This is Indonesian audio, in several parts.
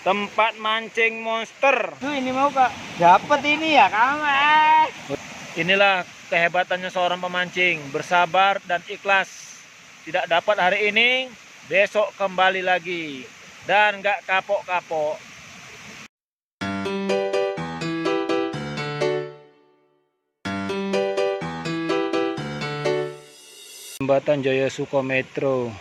Tempat mancing monster. Tuh ini mau Kak, dapat ini ya Kamas. Inilah kehebatannya seorang pemancing, bersabar dan ikhlas. Tidak dapat hari ini, besok kembali lagi. Dan nggak kapok-kapok. Jembatan Jaya Sukometro.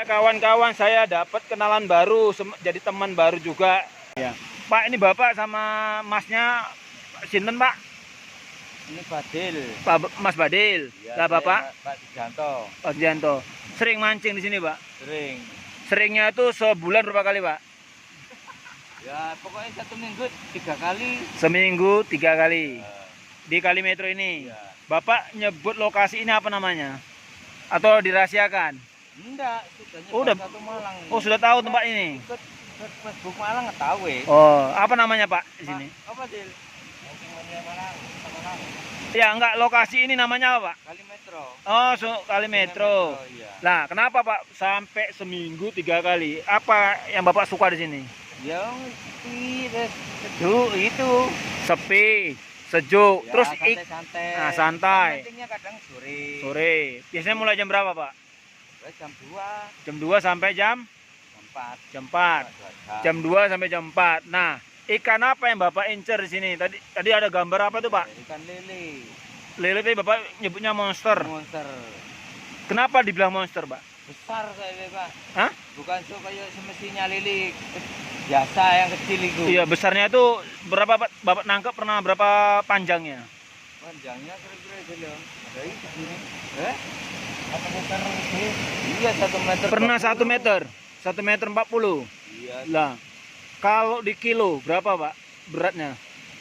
Kawan-kawan, saya dapat kenalan baru, jadi teman baru juga. Ya. Pak, ini Bapak sama Masnya sinten Pak? Ini Badil. Mas Badil. Ya, Lah Bapak? Pak Sujanto. Pak Sujanto. Sering mancing di sini Pak? Sering. Seringnya itu sebulan berapa kali Pak? Ya pokoknya 1 minggu 3 kali. Seminggu 3 kali. Di Kalimetro ini. Ya. Bapak nyebut lokasi ini apa namanya? Atau dirahasiakan? Enggak, Udah. satu Malang. Oh, sudah tahu tempat ini? Ikut Facebook Malang nggak tahu ya. Oh, apa namanya Pak di sini? Apa Dil? Malang. Ya, enggak, lokasi ini namanya apa Pak? Kalimetro. Oh, Kalimetro. Iya. Nah, kenapa Pak sampai seminggu 3 kali? Apa yang Bapak suka di sini? Yang sejuk itu. Sepi, sejuk, Ya, terus santai-santai. Nah, santai. Mancingnya kadang sore. Sore. Biasanya mulai jam berapa Pak? Jam 2. Jam 2 sampai jam 4. jam 4. Jam 2 sampai jam 4. Nah, ikan apa yang Bapak incer di sini? Tadi ada gambar apa tuh Pak? Ikan lele. Lele tadi Bapak nyebutnya monster. Monster. Kenapa dibilang monster Pak? Besar kayaknya Pak. Hah? Bukan so kayak semestinya lele biasa yang kecil itu. Iya, besarnya itu berapa Pak? Bapak nangkep pernah berapa panjangnya? Panjangnya kira-kira itu loh. Dari segini. 1 meter lebih. Iya 1 meter. Pernah 1 40. meter. 1 meter 40. Iya. Lah, kalau di kilo berapa Pak beratnya?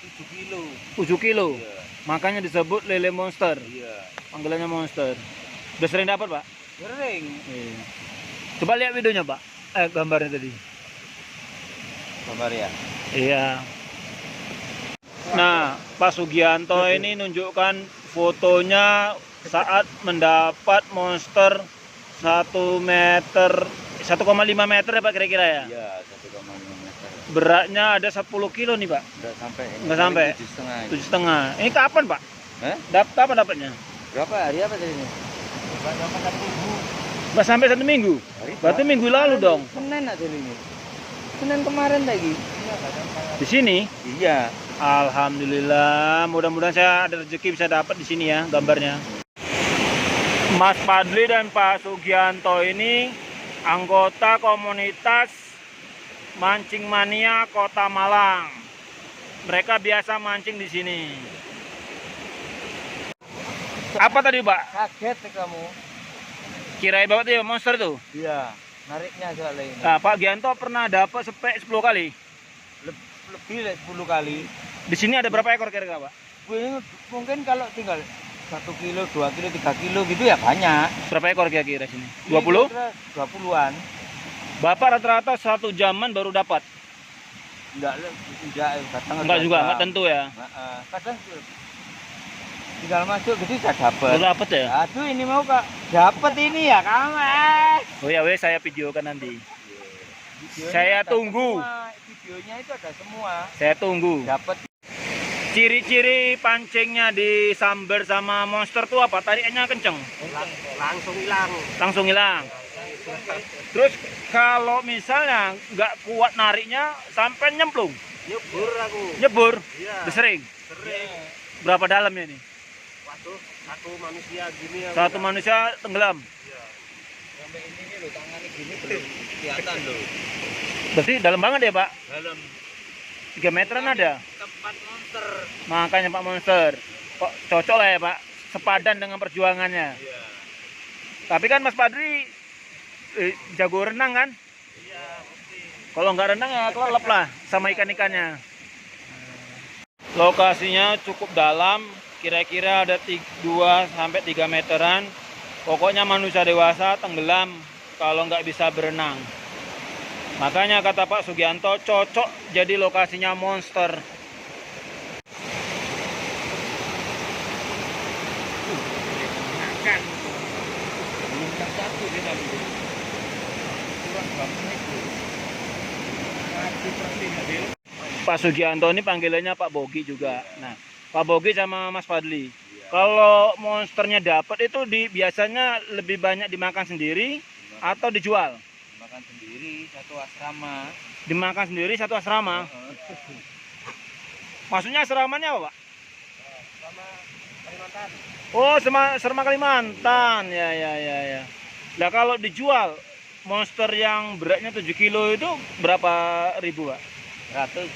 7 kilo. 7 kilo. Iya. Makanya disebut lele monster. Iya. Panggilannya monster. Udah sering dapat Pak? Sering. Iya. Coba lihat videonya Pak. Gambarnya tadi. Gambar ya. Iya. Nah, Pak Sugianto ini nunjukkan fotonya saat mendapat monster 1 meter 1,5 meter ya Pak kira-kira ya? Iya, 1,5 meter. Beratnya ada 10 kilo nih Pak. Enggak sampai. Nggak sampai? 7,5. 7,5. Ini kapan Pak? Kapan dapatnya? Berapa hari apa tadi ini? Nggak sampai 1 minggu? Berarti minggu lalu dong. Senin aja ini. Senin kemarin lagi. Di sini? Iya. Alhamdulillah. Mudah-mudahan saya ada rezeki bisa dapat di sini ya gambarnya. Mas Padli dan Pak Sugianto ini anggota komunitas Mancing Mania Kota Malang. Mereka biasa mancing di sini. Apa tadi Pak? Kaget nih kamu. Kirain Bapak tuh ya monster tuh? Iya. Nariknya soalnya ini. Nah, Pak Gianto pernah dapat sampai 10 kali. Lebih dari 10 kali. Di sini ada berapa ekor kira-kira Pak? Ini mungkin kalau tinggal 1 kilo, 2 kilo, 3 kilo gitu ya banyak. Berapa ekor kira-kira sini? 20? 20-an. Bapak rata-rata 1 jaman baru dapat? Enggak datang. Enggak juga, enggak tentu ya. Kadang tinggal masuk gitu sudah dapat. Baru dapat ya? Aduh ini mau Kak, dapat ini ya Kamas. Oh ya wes, saya videokan nanti. Videonya Saya ada tunggu. semua. Videonya itu ada semua. Saya tunggu. Dapat. Ciri-ciri pancingnya di sambar sama monster tuh apa? Tariknya kenceng? Langsung hilang. Langsung hilang. Terus kalau misalnya nggak kuat nariknya sampai nyemplung? Nyebur aku. Nyebur? Iya. Udah sering? Sering. Berapa dalamnya nih? Waduh, satu manusia gini ya. Satu manusia tenggelam? Iya. Sampai ini nih loh, tangannya gini belum kelihatan loh. Berarti dalam banget ya Pak? Dalam 3 meteran ada? tempat monster. Makanya Pak Monster kok cocok lah ya Pak, sepadan dengan perjuangannya. Iya. Tapi kan Mas Padri jago renang kan? Iya, pasti. Kalau nggak renang ya kelelep lah sama ikan-ikannya. Lokasinya cukup dalam, kira-kira ada 2-3 meteran. Pokoknya manusia dewasa tenggelam kalau nggak bisa berenang. Makanya kata Pak Sugianto cocok jadi lokasinya monster. Pak Sugianto ini panggilannya Pak Bogi juga. Nah, Pak Bogi sama Mas Fadli. Kalau monsternya dapat itu biasanya lebih banyak dimakan sendiri atau dijual? Makan sendiri satu asrama. Dimakan sendiri satu asrama. Maksudnya asramanya apa, Pak? Sama Kalimantan. Oh, serma Kalimantan. Ya. Nah, kalau dijual monster yang beratnya 7 kilo itu berapa ribu, Pak? 100.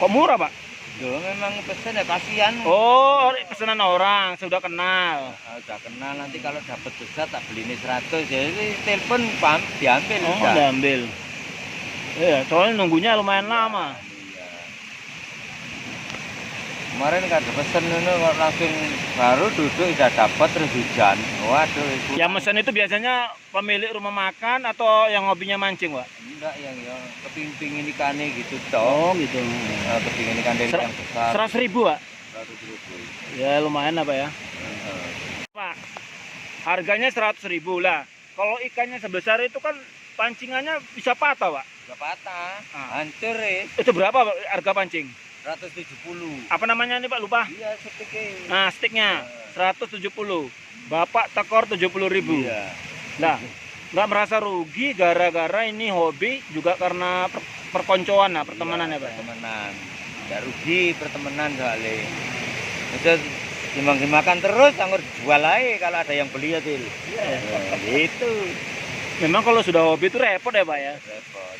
Kok murah, Pak? Yo memang pesen ya kasihan. Oh, pesanan orang sudah kenal. Udah kenal, nanti kalau dapat besar tak beli ini 100. Jadi telepon diambil. Oh, udah. diambil. Iya, soalnya nunggunya lumayan lama. Iya. Kemarin kan ada pesen itu kok langsung baru duduk udah dapat terus hujan. Waduh, itu. Yang mesen itu biasanya pemilik rumah makan atau yang hobinya mancing, Pak? Enggak yang keping-pingin ikannya gitu toh. Oh, gitu. Kepingin ikan dari yang besar. 100.000, Pak? 100.000. Ya, lumayan lah, Pak ya. Pak, harganya 100.000 lah. Kalau ikannya sebesar itu kan pancingannya bisa patah, Pak. Gak patah, Ah. hancur ya. Itu berapa, Pak, harga pancing? 170. Apa namanya nih, Pak? Lupa. Iya, seperti. Nah, sticknya 170. Bapak tekor 70.000. Iya. Nah, nggak merasa rugi gara-gara ini hobi juga karena perkoncoan, nah, pertemanan ya, Pak? Pertemanan. Gak rugi pertemanan soalnya. Itu dimakan terus, anggur jual aja kalau ada yang beli ya, Til. Gitu. Memang kalau sudah hobi itu repot ya, Pak ya. Repot.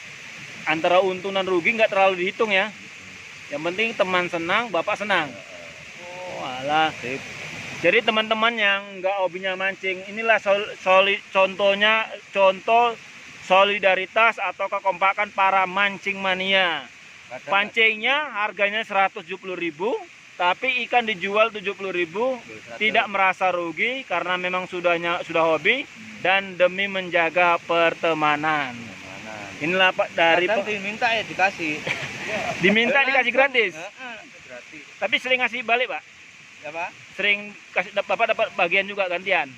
Antara untung dan rugi nggak terlalu dihitung ya. Yang penting teman senang, Bapak senang. Oh, alah. Sip. Jadi teman-teman yang nggak hobinya mancing, inilah contoh solidaritas atau kekompakan para mancing mania. Kadang Pancingnya harganya 170.000, tapi ikan dijual 70.000, tidak merasa rugi karena memang sudah hobi dan demi menjaga pertemanan. pertemanan. Inilah Pak dari Kadang diminta ya dikasih. diminta dikasih gratis. Gratis. Tapi sering ngasih balik, Pak. Ya, Pak? Sering kasih Bapak dapat bagian juga gantian.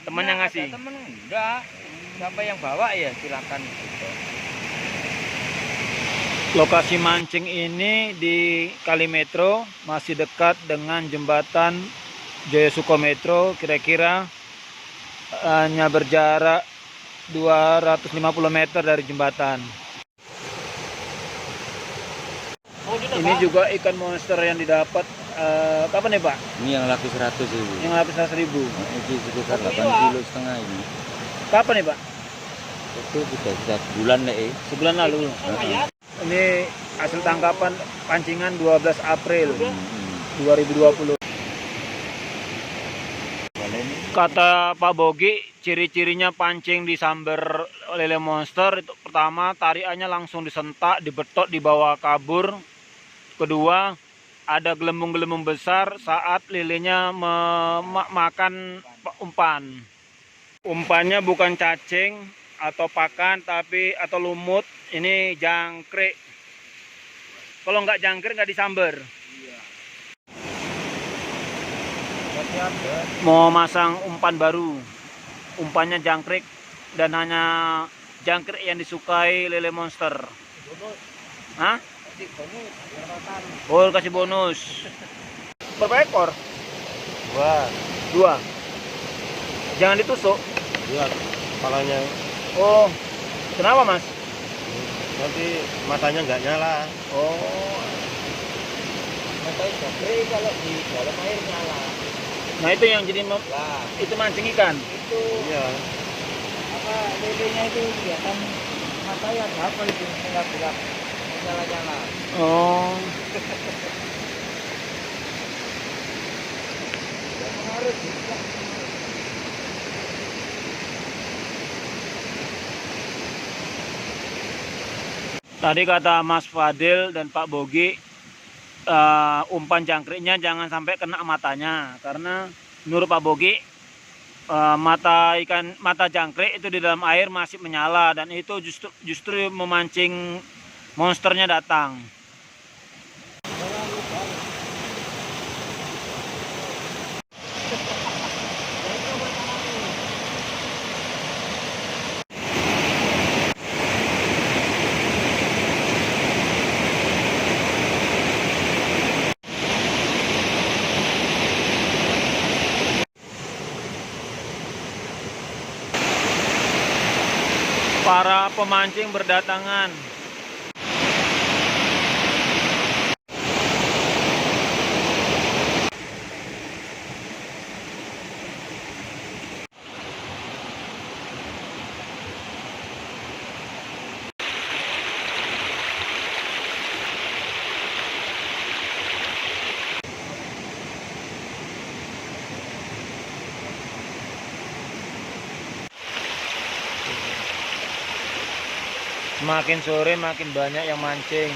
Teman yang ngasih. Ada temen enggak. Siapa yang bawa ya silakan gitu. Lokasi mancing ini di Kalimetro, masih dekat dengan jembatan Jaya Sukometro, kira-kira hanya berjarak 250 meter dari jembatan. Ini juga ikan monster yang didapat kapan nih, Pak? Ini yang laku 100 ribu. Yang habis 100.000. Ini sekitar 8,5 kg ini. Kapan nih, Pak? Itu sudah sebulan nih. Sebulan lalu. Ini hasil tangkapan pancingan 12 April 2020. Kata Pak Bogi, ciri-cirinya pancing di sambar lele monster itu pertama tariannya langsung disentak, dibetot, dibawa kabur. Kedua, ada gelembung-gelembung besar saat lelenya makan umpan. Umpannya bukan cacing atau pakan atau lumut, ini jangkrik. Kalau nggak jangkrik nggak disambar. Mau masang umpan baru, umpannya jangkrik dan hanya jangkrik yang disukai lele monster. Hah? Oh, kasih bonus. Berapa ekor? Dua. Jangan ditusuk. Iya, kepalanya Oh, kenapa, Mas? nanti matanya nggak nyala. Oh, Matanya jangkrik kalau di dalam air nyala. nah itu yang jadi Lah, itu mancing ikan. itu Iya. apa lelenya itu kelihatan matanya ada apa itu gelap-gelap nyala-nyala. Oh, Harus bisa. tadi kata Mas Fadil dan Pak Bogi, umpan jangkriknya jangan sampai kena matanya, karena menurut Pak Bogi mata jangkrik itu di dalam air masih menyala dan itu justru memancing monsternya datang. pemancing berdatangan. Semakin sore makin banyak yang mancing.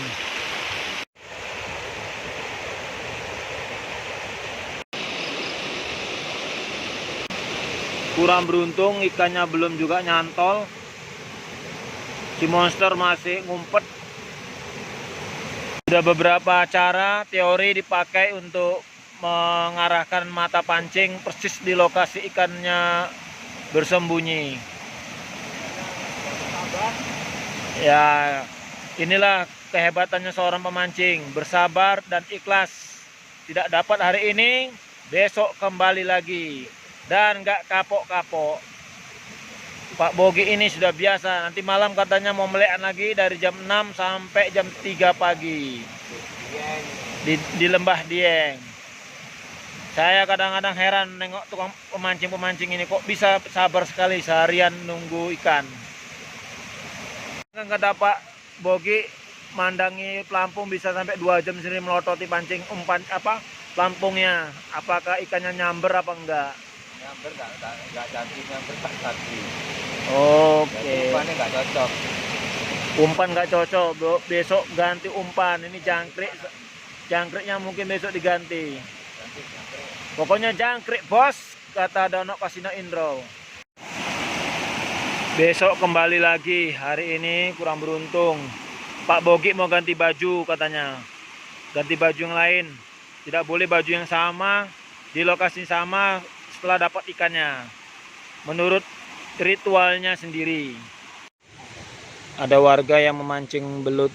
Kurang beruntung ikannya belum juga nyantol. Si monster masih ngumpet. Sudah beberapa cara teori dipakai untuk mengarahkan mata pancing persis di lokasi ikannya bersembunyi. Ya, inilah kehebatannya seorang pemancing, bersabar dan ikhlas. Tidak dapat hari ini, besok kembali lagi. Dan nggak kapok-kapok. Pak Bogi ini sudah biasa, nanti malam katanya mau melekan lagi dari jam 6 sampai jam 3 pagi. Di Lembah Dieng. Saya kadang-kadang heran nengok tukang pemancing-pemancing ini, kok bisa sabar sekali seharian nunggu ikan. Nggak dapat Bogi mandangi pelampung bisa sampai 2 jam sendiri melototi pancing umpan pelampungnya. Apakah ikannya nyamber apa enggak? Nyamber nggak jadi, nyamber tak jadi. Oke. Umpannya nggak cocok. Umpan nggak cocok, besok ganti umpan. Ini jangkriknya mungkin besok diganti. Pokoknya jangkrik bos, kata Dono Kasino Indro. Besok kembali lagi, hari ini kurang beruntung. Pak Bogi mau ganti baju katanya. Ganti baju yang lain. Tidak boleh baju yang sama, di lokasi sama setelah dapat ikannya. Menurut ritualnya sendiri. Ada warga yang memancing belut